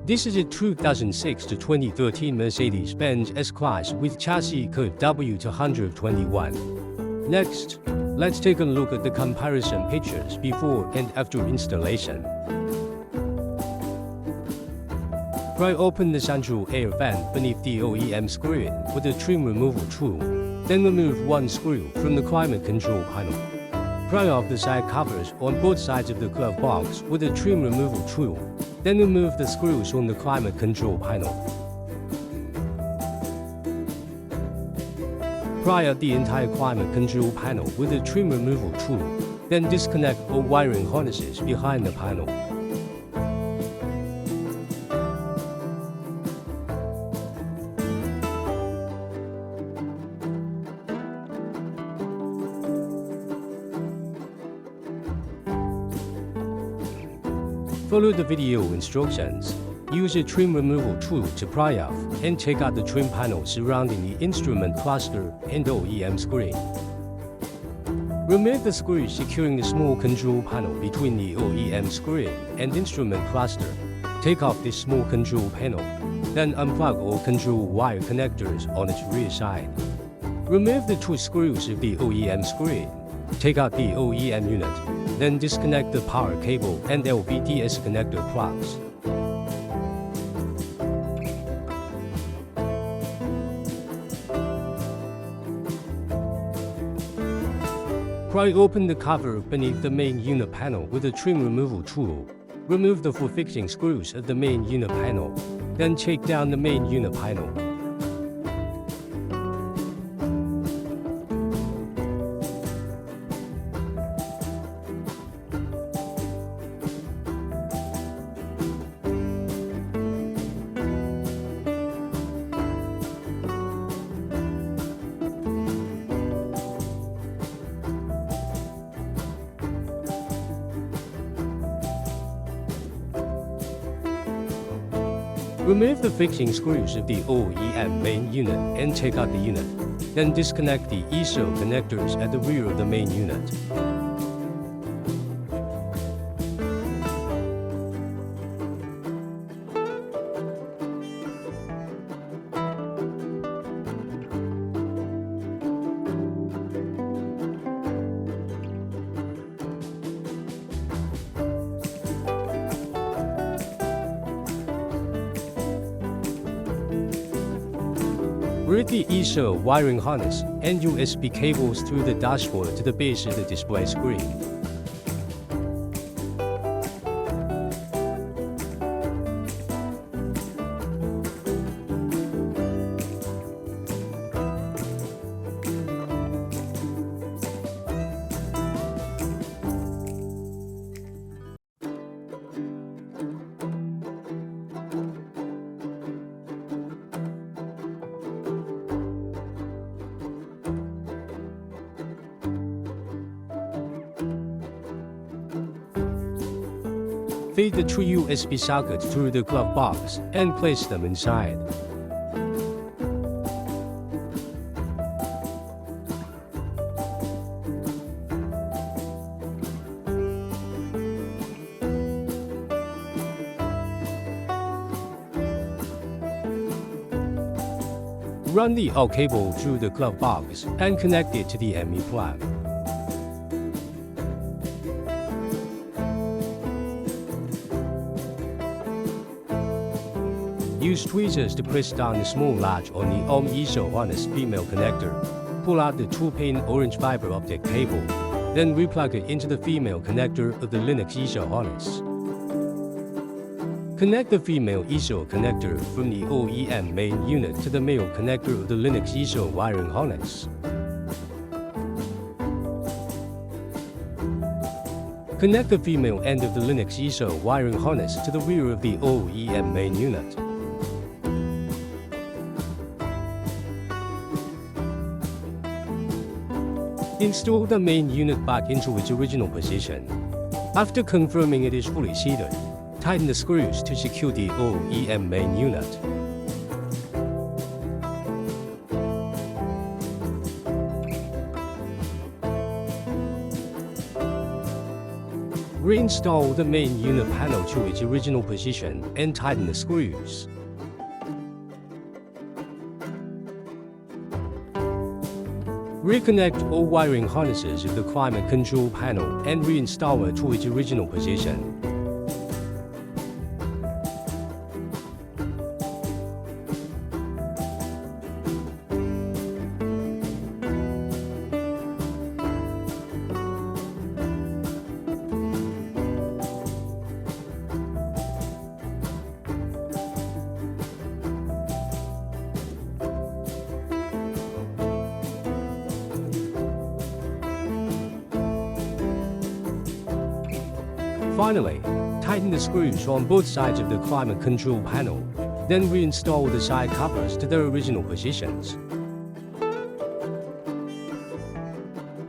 This is a 2006 to 2013 Mercedes-Benz S-Class with chassis code W221. Next, let's take a look at the comparison pictures before and after installation. Pry open the central air vent beneath the OEM screen with a trim removal tool, then remove one screw from the climate control panel. Pry off the side covers on both sides of the glove box with a trim removal tool, then remove the screws on the climate control panel. Pry out the entire climate control panel with a trim removal tool, then disconnect all wiring harnesses behind the panel. Follow the video instructions. Use a trim removal tool to pry off and take out the trim panel surrounding the instrument cluster and OEM screen. Remove the screws securing the small control panel between the OEM screen and instrument cluster. Take off this small control panel, then unplug all control wire connectors on its rear side. Remove the two screws of the OEM screen. Take out the OEM unit, then disconnect the power cable and LVDS connector plugs. Pry open the cover beneath the main unit panel with a trim removal tool. Remove the four fixing screws of the main unit panel, then take down the main unit panel. Remove the fixing screws of the OEM main unit and take out the unit. Then disconnect the ESO connectors at the rear of the main unit. Route the ESO wiring harness and USB cables through the dashboard to the base of the display screen. Feed the two USB sockets through the glove box and place them inside. Run the out cable through the glove box and connect it to the ME plug. Use tweezers to press down the small latch on the ESO harness female connector. Pull out the 2-pin orange fiber optic cable, then replug it into the female connector of the Linux ESO harness. Connect the female ESO connector from the OEM main unit to the male connector of the Linux ESO wiring harness. Connect the female end of the Linux ESO wiring harness to the rear of the OEM main unit. Install the main unit back into its original position. After confirming it is fully seated, tighten the screws to secure the OEM main unit. Reinstall the main unit panel to its original position and tighten the screws. Reconnect all wiring harnesses of the climate control panel and reinstall it to its original position. Finally, tighten the screws on both sides of the climate control panel, then reinstall the side covers to their original positions.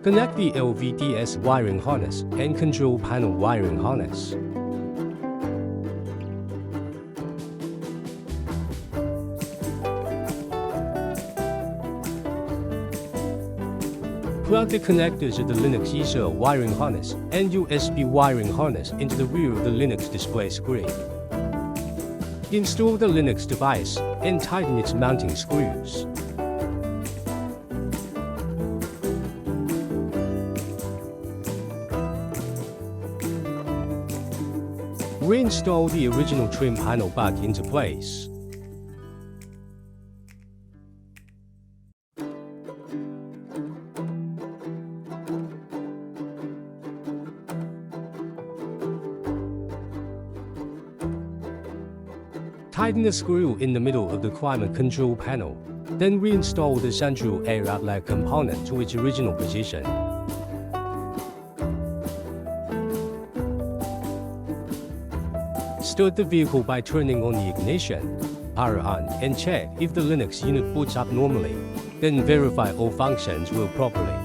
Connect the LVDS wiring harness and control panel wiring harness. Plug the connectors of the Linux user wiring harness and USB wiring harness into the rear of the Linux display screen. Install the Linux device and tighten its mounting screws. Reinstall the original trim panel back into place. Tighten the screw in the middle of the climate control panel, then reinstall the central air outlet component to its original position. Start the vehicle by turning on the ignition, power on, and check if the Linux unit boots up normally, then verify all functions work properly.